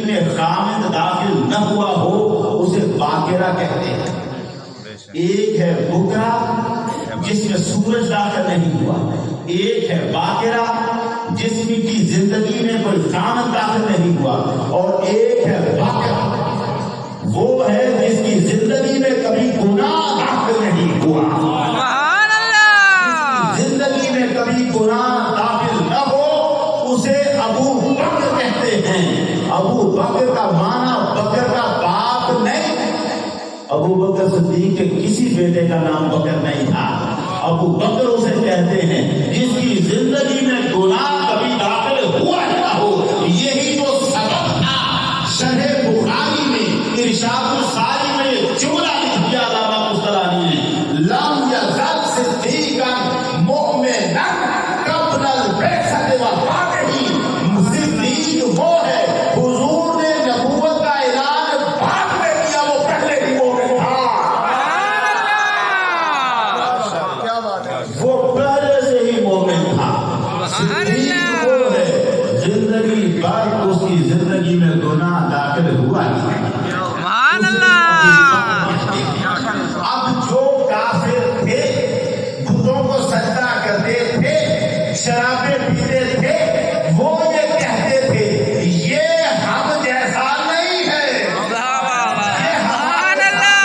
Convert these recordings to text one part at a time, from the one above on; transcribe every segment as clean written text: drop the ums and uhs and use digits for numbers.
میں خامد داخل نہ ہوا ہو اسے باقرہ کہتے ہیں. ایک ہے بکرا جس میں سورج داخل نہیں ہوا، ایک ہے باقرہ جس میں کی زندگی میں کوئی خامد داخل نہیں ہوا، اور ایک ہے باقرہ وہ ہے جس کی زندگی میں کبھی گناہ داخل نہیں ہوا. سبحان اللہ. زندگی میں کبھی گناہ داخل نہ ہو اسے ابو بکر کہتے ہیں. ابو بکر کا معنی بکر کا باپ نہیں. ابو بکر صدیق کے کسی بیٹے کا نام بکر نہیں تھا. ابو بکر اسے کہتے ہیں جس کی زندگی میں گناہ کبھی داخل ہوا نہ ہو. یہی تو سبب تھا شرح بخاری میں ارشاد الساری میں یہ جملہ لکھ دیا علامہ مصطلحی نے، لم یزل صدیقا مؤمنا قبل البعثۃ وبعدہ. صدیق وہ ہے حضور نے نبوت کا اعلان بعد میں کیا، وہ پہلے بھی مومن تھا. وہ پہلے سے ہی مومن تھا. صدیق وہ ہے زندگی بھر اس کی زندگی میں گناہ داخل ہوا نہیں. سبحان اللہ. اب جو کافر تھے بتوں کو سجدہ کرتے تھے، شرابیں پیتے تھے، وہ یہ کہتے تھے یہ ہم جیسا نہیں ہے. سبحان اللہ.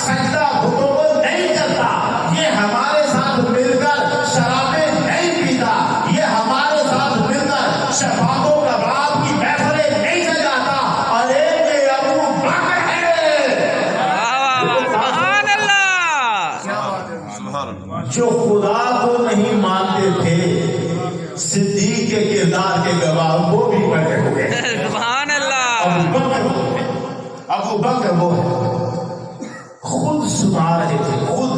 سجدہ بتوں کو نہیں کرتا، یہ ہمارے ساتھ مل کر شرابیں نہیں پیتا، یہ ہمارے ساتھ مل کر شفاعت و کباب کی محفلیں نہیں سجاتا. ارے یہ ابو بکر ہے. سبحان اللہ. جو خدا کو نہیں مانتے تھے صدیق کے کردار کے گواہ وہ بھی بڑے ہوئے. سبحان اللہ. ابو بکر وہ ہے خود سنا رہے تھے. خود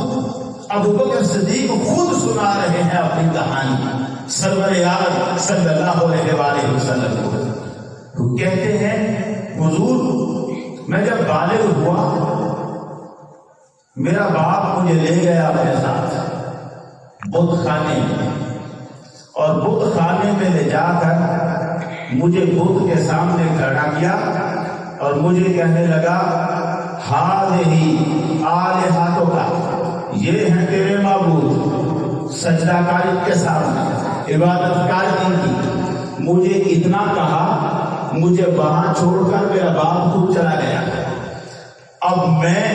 ابو بکر صدیق خود سنا رہے ہیں اپنی کہانی سرور عالم صلی اللہ علیہ وآلہ وسلم کو. تو کہتے ہیں حضور میں جب بالغ ہوا میرا باپ مجھے لے گیا اپنے ساتھ بت خانے میں، اور بت خانے میں لے جا کر مجھے بت کے سامنے کھڑا کیا اور مجھے کہنے لگا ہذہ آلہتک کا، یہ ہیں تیرے معبود، سجدہ کاری کے سامنے عبادت کار ان کی. مجھے اتنا کہا مجھے وہاں چھوڑ کر میرا باپ خود چلا گیا. اب میں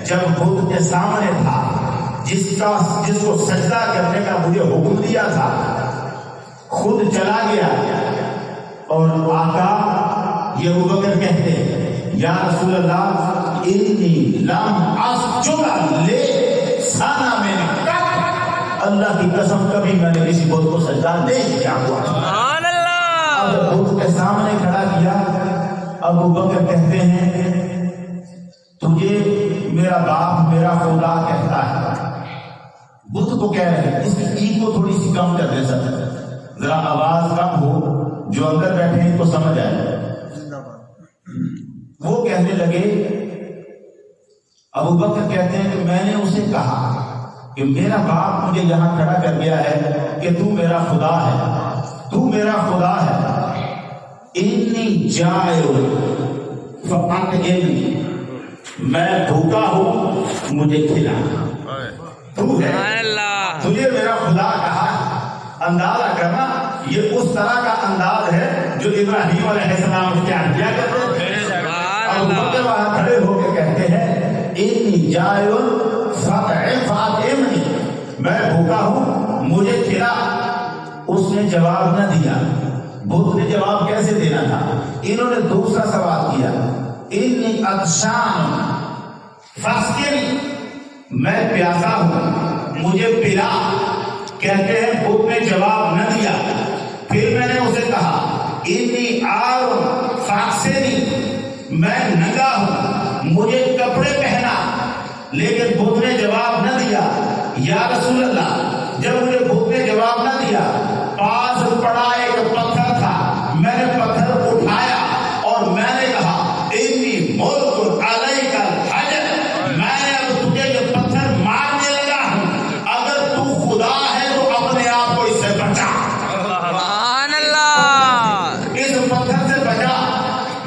جب بت کے سامنے تھا جس کو سجدہ کرنے کا مجھے حکم دیا تھا خود چلا گیا. اور آقا یہ ابو بکر کہتے ہیں یا رسول اللہ انی لم اسجد لصنم قط، اللہ کی قسم کبھی میں نے کسی بت کو سجدہ نہیں کیا ہوا. سبحان اللہ. اب بت کے سامنے کھڑا کیا. ابو بکر کہتے ہیں تجھے میرا باپ میرا خدا کہتا ہے. بت کو کہہ رہے ہیں، اس کی عید کو تھوڑی سی کم کر دے سکتے، ذرا آواز کم ہو جو اندر بیٹھے ہیں کو سمجھ آئے. وہ کہنے لگے ابو بکر کہتے ہیں کہ میں نے اسے کہا کہ میرا باپ مجھے یہاں کھڑا کر گیا ہے کہ تو میرا خدا ہے، تو میرا خدا ہے. انی جائع فاطعمنی، میں بھوکا ہوں مجھے کھلا. تو ہے تجھے میرا خدا کہا. اندازہ کرنا یہ اس طرح کا انداز ہے جو ابراہیم علیہ السلام اختیار کیا کرتے تھے. ابو بکر وہاں کھڑے ہو کے کہتے ہیں انی جائع فاطعمنی، میں بھوکا ہوں مجھے کھلا. اس نے جواب نہ دیا. بت نے جواب کیسے دینا تھا؟ انہوں نے دوسرا سوال کیا انی عطشان فاسقنی، میں پیاسا ہوں مجھے پلا. کہتے ہیں بت نے جواب نہ دیا. پھر میں نے اسے کہا انی عار فاقسنی، میں ننگا ہوں مجھے کپڑے پہنا. لیکن بت نے جواب نہ دیا. یا رسول اللہ جب مجھے بت نے جواب نہ دیا پاس پڑا ایک پتھر تھا، میں نے پتھر اٹھایا اور میں نے کہا انی ملک علیک الحجر، میں نے اب تجھے یہ پتھر مارنے لگا ہوں، اگر تو خدا ہے تو اپنے آپ کو اس سے بچا. سبحان اللہ. اس پتھر سے بچا.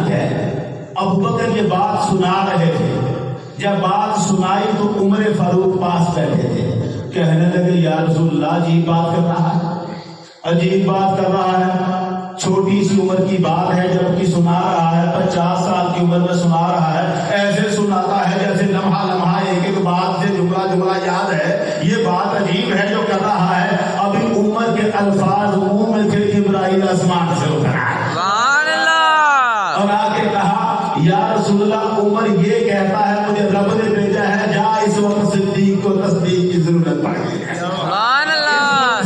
سنت ہے. ابو بکر یہ بات سنا رہے تھے. جب بات سنائی تو عمر فاروق پاس بیٹھے تھے. کہنے لگے یا رسول اللہ عجیب بات کر رہا ہے, عجیب بات کر رہا ہے. چھوٹی سی عمر کی بات ہے جبکہ سنا رہا ہے, 50 سال کی عمر میں سنا رہا ہے. ایسے سناتا ہے جیسے لمحہ لمحہ ایک ایک بات سے جملہ یاد ہے. یہ بات عجیب ہے جو کر رہا ہے. ابھی عمر کے الفاظ منہ میں تھے, جبرائیل آسمان سے اتر آئے اور آ کے کہا یا رسول اللہ عمر یہ کہتا ہے مجھے رب نے بھیجا ہے, جا اس وقت صدیق کو تصدیق کی ضرورت پڑ گئی ہے.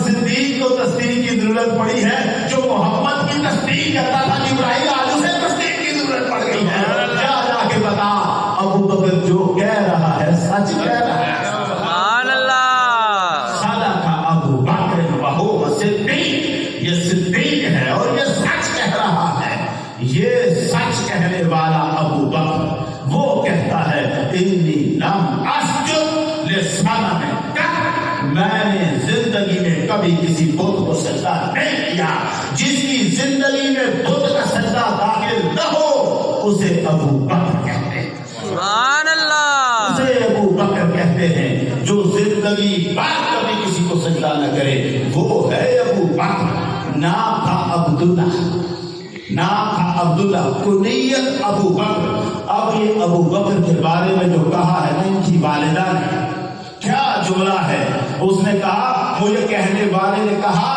صدیق کو تصدیق کی ضرورت پڑی ہے. جو محمد کی تصدیق کرتا تھا جبرائیل آج اسے تصدیق کی ضرورت پڑ گئی ہے. جا کے بتا ابو بکر جو کہہ رہا ہے سچ کہہ رہا ہے. صدق ابو بکر وہو صدیق, یہ صدیق ہے اور یہ سچ کہہ رہا ہے. یہ سچ کہنے والا ابو بکر وہ کہتا ہے انی لم اسجد لصنم قط, میں نے زندگی میں کبھی کسی بت کو سجدہ نہیں کیا. جس کی زندگی میں بت کا سجدہ داخل نہ ہو اسے ابو بکر کہتے ہیں. سبحان اللہ. اسے ابو بکر کہتے ہیں. جو زندگی بھر کبھی کسی کو سجدہ نہ کرے وہ ہے ابو بکر. نام تھا عبداللہ, نام تھا عبداللہ, کنیت ابو بکر. اب یہ ابو بکر کے بارے میں جو کہا ہے نا ان کی والدہ نے, کیا جملہ ہے. اس نے کہا, مجھے کہنے والے نے کہا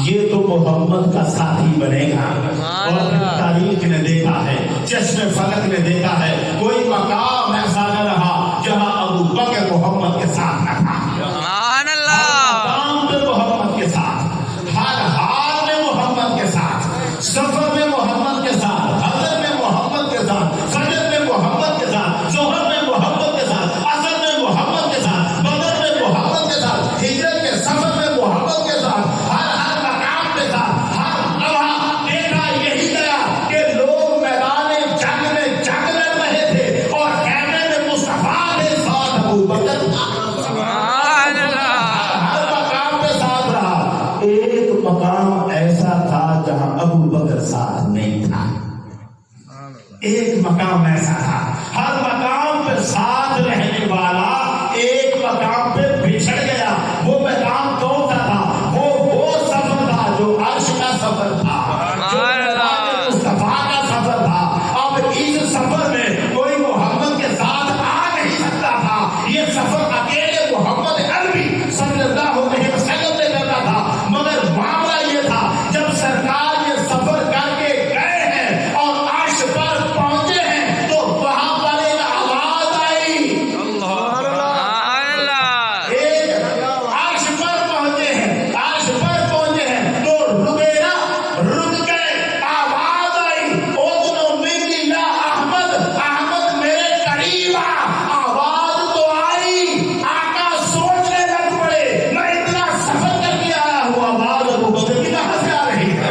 یہ تو محمد کا ساتھی بنے گا. اور تاریخ نے دیکھا ہے, چشم فلک نے دیکھا ہے, کوئی مقام ایسا نہ رہا جہاں ابو بکر محمد کے ساتھ نہ تھا. مقام پہ محمد کے ساتھ, ہر حال میں محمد کے ساتھ, سفر میں محمد کے ساتھ, حضر میں محمد کے ساتھ, فجر میں محمد کے ساتھ, ظہر میں محمد کے ساتھ, عصر میں محمد کے ساتھ, بدر میں محمد کے ساتھ, ہجرت کے سفر میں محمد کے ساتھ, ہر مقام کے ساتھ, ہر لمحہ دیکھا یہی گیا کہ لوگ میدان جنگ میں جنگ لڑ رہے تھے اور خیمے میں مصطفیٰ کے ساتھ ابو بکر تھا. ہر مقام پہ ساتھ رہا. ایک مقام ایسا تھا جہاں ابو بکر ساتھ نہیں تھا. ایک مقام ایسا تھا, ہر مقام پہ ساتھ رہنے والا ایک مقام پہ بچھڑ گیا. وہ میدان کون سا تھا؟ وہ سفر تھا جو عرش کا سفر تھا, جو مصطفیٰ کا سفر تھا. اب اس سفر میں کوئی محمد کے ساتھ آ نہیں سکتا تھا. یہ سفر اکیلے محمد عربی صلی اللہ علیہ وسلم نے کرنا تھا. مگر معاملہ یہ تھا جب سرکار یہ سفر کر کے گئے ہیں اور عرش پر پہنچے ہیں تو وہاں پر ایک آواز آئی. ایک عرش پر پہنچے ہیں, عرش پر پہنچے ہیں تو رکے نا, رک گئے. آواز آئی اذن منی یا احمد, احمد میرے قریب آ. آواز تو آئی, آقا سوچنے لگ پڑے میں اتنا سفر کر کے آیا ہوں, آواز ابو بکر کی کہاں سے آ رہی ہے.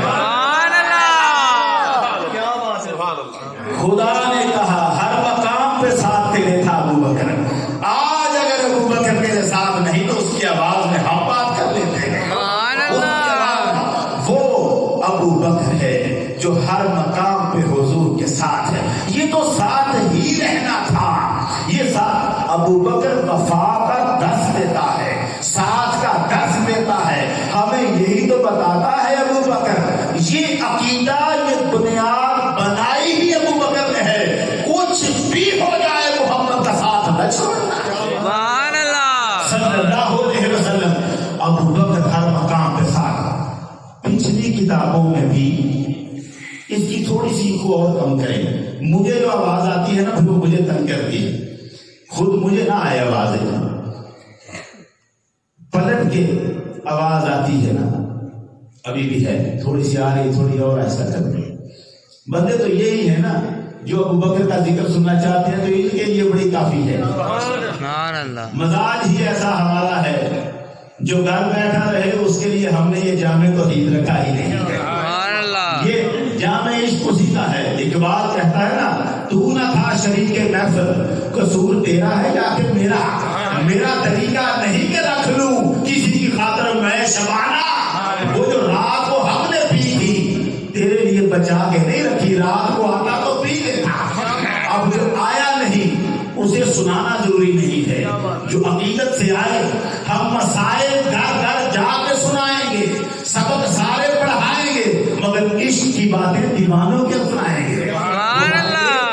خدا نے کہا ہر مقام پہ ساتھ تیرے تھا ابو بکر. آج اگر ابو بکر میرے ساتھ نہیں تو اس کی آواز میں ہم بات کر لیتے ہیں. وہ ابو بکر ہے جو ہر مقام پہ حضور کے ساتھ ہے. یہ تو ساتھ ہی رہنا تھا. یہ ساتھ ابو بکر وفا کا درس دیتا ہے, ساتھ کا درس دیتا ہے. ہمیں یہی تو بتاتا ہے ابو بکر. یہ عقیدہ, یہ بنیاد بنائی ہی ابو بکر نے ہے. کچھ بھی ہو جائے محمد کا ساتھ نہ چھوڑنا. صلی اللہ علیہ وسلم. ابو بکر ہر مقام پہ ساتھ. پچھلی کتابوں میں بھی اس کی تھوڑی سی کو اور کم کریں. مجھے جو آواز آتی ہے نا وہ مجھے تنگ کرتی ہے. خود مجھے نہ آئے آواز, پلٹ کے آواز آتی ہے نا, ابھی بھی ہے, تھوڑی سی آ رہی, تھوڑی اور ایسا کر رہی. بندے تو یہی ہے نا جو ابو بکر کا ذکر سننا چاہتے ہیں تو ان کے لیے بڑی کافی ہے. مزاج ہی ایسا ہمارا ہے, جو گھر بیٹھا رہے اس کے لیے ہم نے یہ جامع توحید رکھا ہی نہیں. یہ جامع عشق اسی کا ہے. اقبال کہتا ہے نا تو نہ تھا شریک محفل, قصور تیرا ہے یا کہ میرا. میرا طریقہ نہیں کہ رکھ لوں کسی کی خاطر میں شبانہ. وہ جو رات کو ہم نے پی تھی تیرے لیے بچا کے نہیں رکھی, رات کو آتا تو پی اسے سنانا ضروری نہیں ہے. جو عقیدت سے آئے ہم مسائل گھر گھر جا کے سنائیں گے, سبق سارے پڑھائیں گے, مگر عشق کی باتیں دیوانوں کے سنائیں گے,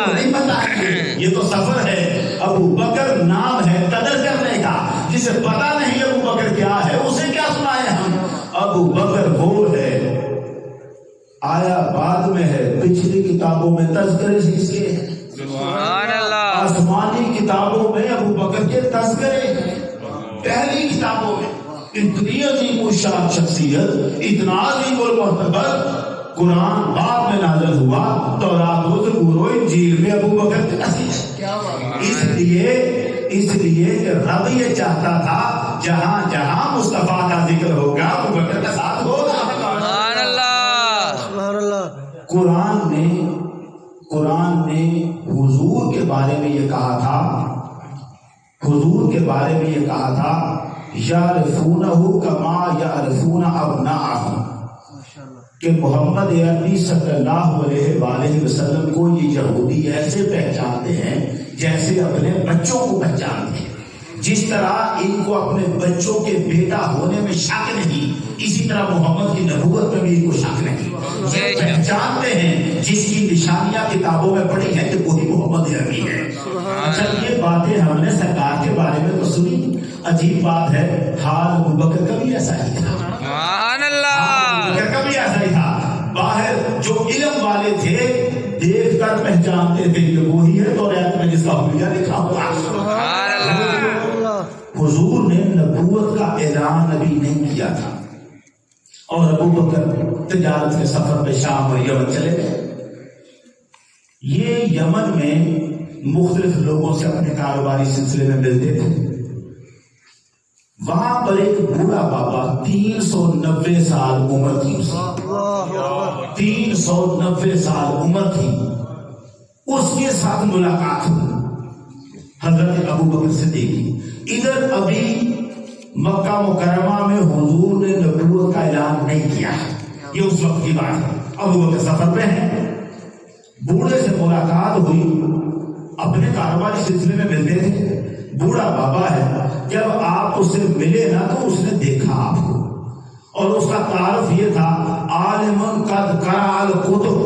نہیں بتائیں گے. یہ تو سفر ہے. ابو بکر نام ہے قدر کرنے کا, جسے پتا نہیں ابو بکر کیا ہے اسے کیا سنائے ہم. ابو بکر وہ ہے, آیا بعد میں ہے, پچھلی کتابوں میں تذکرے اس کے ہیں, آسمانی کتابوں میں ابو بکر کے تذکرے ہیں. پہلی کتابوں میں اتنی عظیم الشان شخصیت, اتنا عظیم المرتبہ. قرآن بعد میں نازل ہوا, تورات و زبور و انجیل میں ابو بکر کے تذکرے. اس لیے کہ رب یہ چاہتا تھا جہاں جہاں مصطفیٰ کا ذکر ہوگا ابو بکر کا ساتھ ہوگا. قرآن نے حضور کے بارے میں یہ کہا تھا, حضور کے بارے میں یہ کہا تھا یعرفونہ کما یعرفون ابناءہم, کہ محمد عربی صلی اللہ علیہ وآلہ وسلم کو یہ یہودی ایسے پہچانتے ہیں جیسے اپنے بچوں کو پہچانتے ہیں. جس طرح ان کو اپنے بچوں کے بیٹا ہونے میں شک نہیں, اسی طرح محمد کی نبوت میں بھی ان کو شک نہیں. یہ پہچانتے ہیں جس کی نشانیاں کتابوں میں پڑھی ہیں کہ وہی محمد عربی ہے. اچھا, یہ باتیں ہم نے سرکار کے بارے میں تو سنی. عجیب بات ہے, حال ابو بکر کا بھی ایسا ہی تھا. کبھی ایسا ہی تھا. باہر جو علم والے تھے دیکھ کر پہچانتے تھے کہ وہی ہے, تو ریت میں جس کا حلیہ لکھا ہوا. حضور نے نبوت کا اعلان ابھی نہیں کیا تھا, اور ابو بکر تجارت کے سفر پہ شام اور یمن چلے گئے. یہ یمن میں مختلف لوگوں سے اپنے کاروباری سلسلے میں ملتے تھے. وہاں پر ایک بوڑھا بابا 390 سال عمر تھی, 390 سال عمر تھی. اس کے ساتھ ملاقات ہوئی حضرت ابو بکر صدیق. ادھر ابھی مکہ مکرمہ میں حضور نے نبوت کا اعلان نہیں کیا, یہ اس وقت کی بات ہے. ابو بکر سفر پہ ہیں, بوڑھے سے ملاقات ہوئی, اپنے کاروباری سلسلے میں ملتے تھے. بوڑھا بابا ہے, جب آپ اس سے ملے نا تو اس نے دیکھا آپ کو, اور اس کا تعارف یہ تھا عالم قد قرأ الکتب.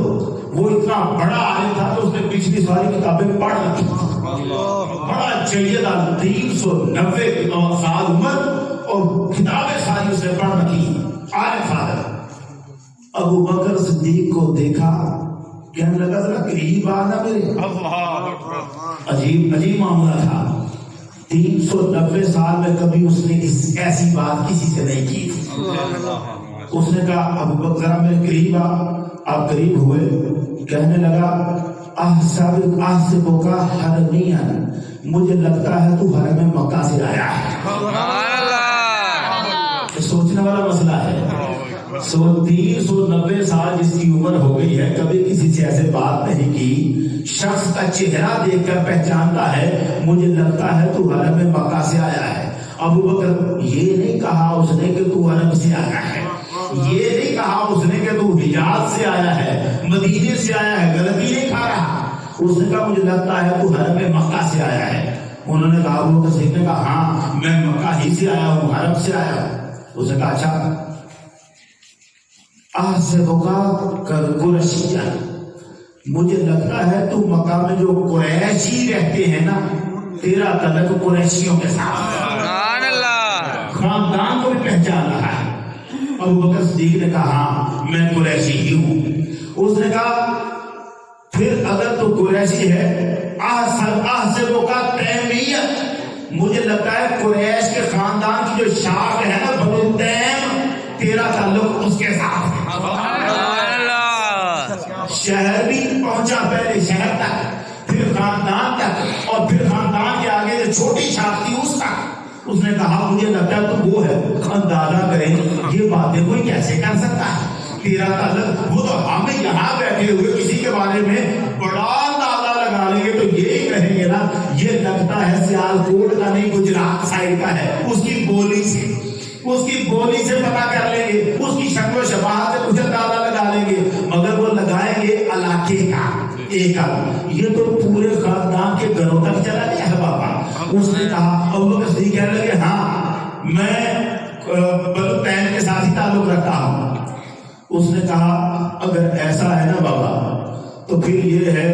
وہ اتنا بڑا عالم تھا تو اس نے پچھلی ساری کتابیں پڑھ رکھی. بڑا جید, 390 سال عمر اور کتابیں ساری اس نے پڑھ رکھی, عالم فاضل. ابو بکر صدیق کو دیکھا, کہنے لگا ذرا قریب آنا میرے. عجیب معاملہ تھا. 390 سال میں کبھی اس نے ایسی بات کسی سے نہیں کی تھی. اس نے کہا ابو بکر ذرا میرے قریب آ. آپ قریب ہوئے, کہنے لگا احسبک حرمیا, مجھے لگتا ہے تو حرم مکہ سے آیا ہے. سوچنے والا مسئلہ ہے. 390 سال جس کی عمر ہو گئی ہے, کبھی کسی سے ایسے بات نہیں کی. شخص کا چہرہ دیکھ کر پہچانتا ہے, مجھے لگتا ہے تو حرم مکہ سے آیا ہے. ابو بکر یہ نہیں کہا اس نے کہ تو حرم سے آیا ہے, یہ نہیں کہا اس نے کہ تو حجاز سے آیا ہے, مدینے سے آیا ہے, غلطی نہیں کھا رہا. اس نے کہا مجھے لگتا ہے تو حرم مکہ سے آیا ہے. انہوں نے کہا, ابو بکر صدیق نے کہا ہاں میں مکہ ہی سے آیا ہوں, حرم سے آیا ہوں. اس نے کہا اچھا, احسبک قریشیا, مجھے لگتا ہے تو مکہ میں جو قریشی رہتے ہیں نا, تیرا تعلق قریشیوں کے ساتھ, خاندان کو بھی پہچان رہا ہے. ابو بکر صدیق نے کہا ہاں میں قریشی ہی ہوں. اس نے کہا پھر اگر تو قریشی ہے, احسبک تیمیہ, مجھے لگتا ہے قریش کے خاندان کی جو شاخ ہے نا بنو تیم, تیرا تعلق اس کے ساتھ ہے. شہر بھی پہنچا, پہلے شہر تک, پھر خاندان تک, اور پھر خاندان کے آگے جو چھوٹی شاخ تھی اس تک. اس نے کہا مجھے لگتا ہے تو وہ ہے. اندازہ کریں یہ باتیں کوئی کیسے کر سکتا ہے, تیرا تعلق. وہ تو ہم یہاں بیٹھے ہوئے کسی کے بارے میں بڑا اندازہ لگا لیں گے تو یہی کہیں گے نا یہ لگتا ہے سیالکوٹ کا نہیں گجرات سائڈ کا ہے. اس کی بولی سے پتا کر لیں گے, اس کی شکل و شباہت سے کچھ اندازہ لگا لیں گے, مگر وہ لگائیں گے علاقے کا, ایک آدمی، یہ تو پورے خاندان کے گھروں تک چلا گیا ہے بابا۔ اس نے کہا، ابوبکر صدیق کہنے لگے ہاں میں بنو تیم کے ساتھ ہی تعلق رکھتا ہوں۔ اس نے کہا اگر ایسا ہے نا بابا تو پھر یہ ہے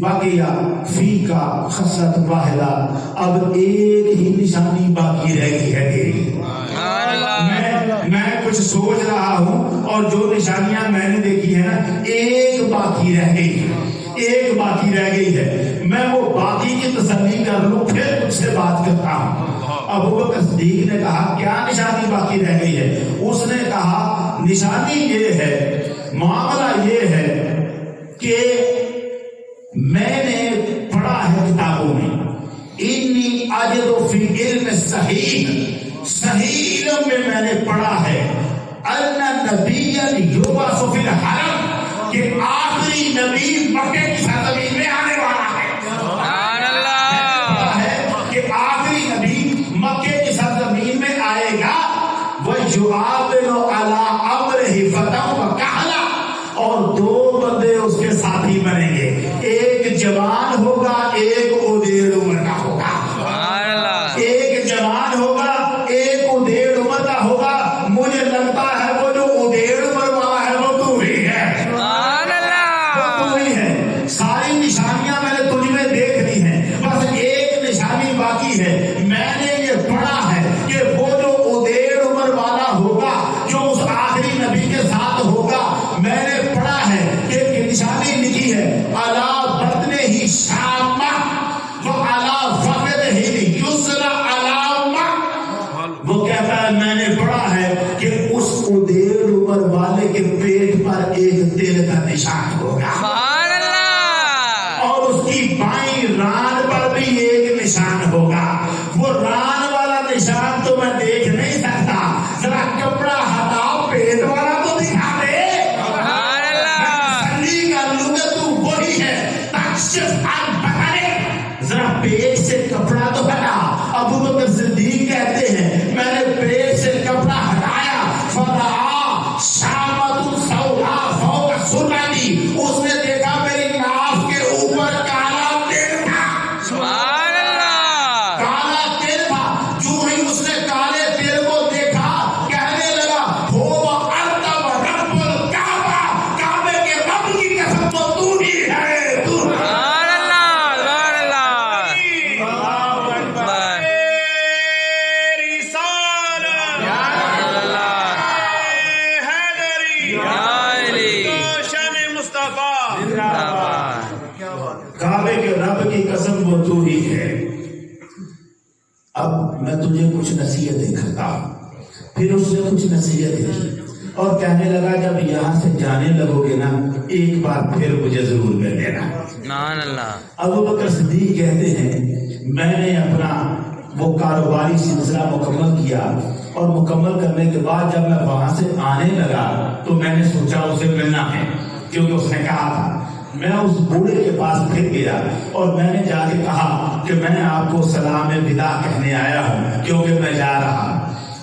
باقیہ فی کا خصلت واحدہ، اب ایک ہی نشانی باقی رہ گئی ہے تیری۔ میں کچھ سوچ رہا ہوں اور جو نشانیاں میں نے دیکھی ہے نا ایک باقی رہ گئی، ایک باقی رہ گئی ہے، میں وہ باقی کی تسلی کر لوں پھر تجھ سے بات کرتا ہوں۔ ابوبکر صدیق نے کہا کیا نشانی باقی رہ گئی ہے؟ اس نے کہا نشانی یہ ہے، معاملہ یہ ہے کہ میں نے پڑھا ہے کتابوں میں، انی اجد فی علم صحیح، صحیح علم میں نے پڑھا ہے ان نبی یبعث فی الحرم، کہ آخری نبی مکے کی سرزمین میں آنے والا ہے۔ سبحان اللہ، کہ آخری نبی مکے کی سرزمین میں آئے گا، وَيُعَاوِنُ عَلَىٰ أَمْرِهِ فَتًى وَكَهْلًا، اور دو بندے اس کے ساتھی بنیں گے، ایک جوان ہوگا ایک ادھیڑ عمر کا ہوگا۔ سبحان اللہ، ایک جوان ہوگا ایک ادھیڑ عمر کا ہوگا۔ مجھے لگتا ہے وہ جو ادھیڑ عمر والا ہے وہ تو ہی ہے، سبحان اللہ، وہ تو ہی ہے۔ ساری نشانیاں میں نے تجھ میں دیکھ لی ہیں، بس ایک نشانی باقی ہے۔ میں نے یہ پڑھا ہے کہ وہ جو ادھیڑ عمر والا ہوگا جو اس آخری نبی کے ساتھ ہوگا، میں نے پڑھا ہے کہ نشانی لکھی ہے علی بطنہ ہی شامہ و علی فخذہ یسری علامہ۔ وہ کہتا ہے میں نے پڑھا ہے کہ اس ادھیڑ عمر والے کے پیٹ پر ایک تیل کا نشان ہوگا، سبحان اللہ، اور اس کی بائیں ران پر بھی ایک نشان ہوگا۔ وہ ران والا نشان تو میں دیکھ نہیں سکتا، ذرا کپڑا ہٹا پیٹ والا تو دکھا دے، سبحان اللہ، تسلی کر لوں کہ تو وہی ہے۔ تکشف عن بطنک، ذرا پیٹ سے کپڑا تو ہٹا۔ ابوبکر صدیق کہتے ہیں میں نے پیٹ سے کپڑا ہٹایا، فرآ شامۃ سوداء فوق سرتی، اس نے دیکھا میری ناف کے اوپر کالا تیل تھا، سبحان اللہ، کالا تیل تھا۔ جو ہی اس نے کالے تیل کو دیکھا کہنے لگا ہو انت و رب الکعبہ، کعبے کے رب کی قسم تو تو ہی ہے، تو سبحان اللہ، سبحان اللہ، اکبر، سبحان اللہ، یا علی، کعبے کے رب کی قسم وہ تو ہی ہے۔ اب میں تجھے کچھ نصیحتیں کرتا ہوں۔ پھر اس نے کچھ نصیحتیں کی اور کہنے لگا جب یہاں سے جانے لگو گے نا ایک بار پھر مجھے ضرور مل لینا۔ سبحان اللہ، ابوبکر صدیق کہتے ہیں میں نے اپنا وہ کاروباری سلسلہ مکمل کیا، اور مکمل کرنے کے بعد جب میں وہاں سے آنے لگا تو میں نے سوچا اسے ملنا ہے، کیونکہ اس نے کہا تھا۔ میں اس بوڑھے کے پاس پھر گیا اور میں نے جا کے کہا کہ میں آپ کو سلام وداع کہنے آیا ہوں کیونکہ میں جا رہا ہوں۔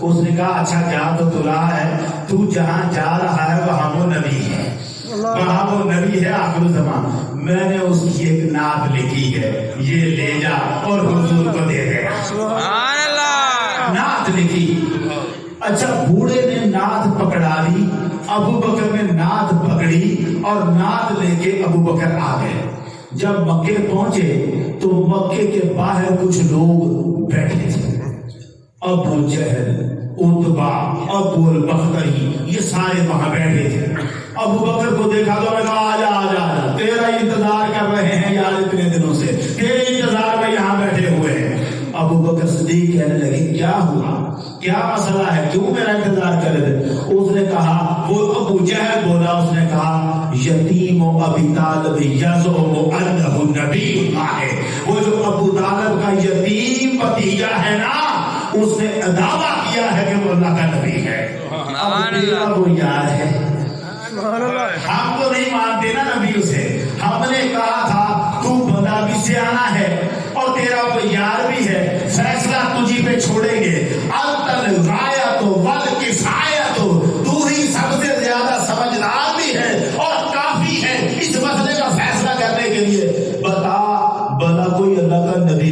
اس نے کہا اچھا جا تو رہا ہے، تو جہاں جا رہا ہے وہاں وہ نبی ہے، وہاں وہ نبی ہے آخر الزمان۔ میں نے اس کی ایک نعت لکھی ہے، یہ لے جا اور حضور کو دے دے۔ سبحان اللہ، نعت لکھی۔ اچھا بوڑھے نے نعت پکڑا لی، ابوبکر نے نعت پکڑی اور نعت لے کے ابوبکر آ گئے۔ جب مکے پہنچے تو مکے کے باہر کچھ لوگ بیٹھے تھے، ابو جہل، عتبہ، ابو البختری، یہ سارے وہاں بیٹھے تھے۔ ابوبکر کو دیکھا تو میں کہا آجا آجا آجا، تیرا انتظار کر رہے ہیں یار اتنے دنوں سے، تیرے انتظار میں یہاں بیٹھے ہوئے ہیں۔ ابوبکر صدیق کہنے لگے کیا ہوا، کیا مسئلہ ہے، کیوں میرا انتظار کر رہے تھے؟ اس نے کہا، وہ ابو جہل بولا، اس نے کہا یتیم و ابی طالب یزعم انہ نبی اللہ ہے، وہ جو ابو طالب کا یتیم بھتیجا ہے نا اس نے دعویٰ کیا ہے کہ وہ اللہ کا نبی ہے۔ اب تیرا وہ یار ہے، ہم تو نہیں مانتے نا نبی اسے، ہم نے کہا تھا تو بندہ بھی سیانا ہے اور تیرا وہ یار بھی ہے، فیصلہ تجھی پہ چھوڑیں گے۔ انتل غایت والکفایت، تو ہی سب سے زیادہ سمجھدار بھی ہے اور کافی ہے، اس مسئلے کا فیصلہ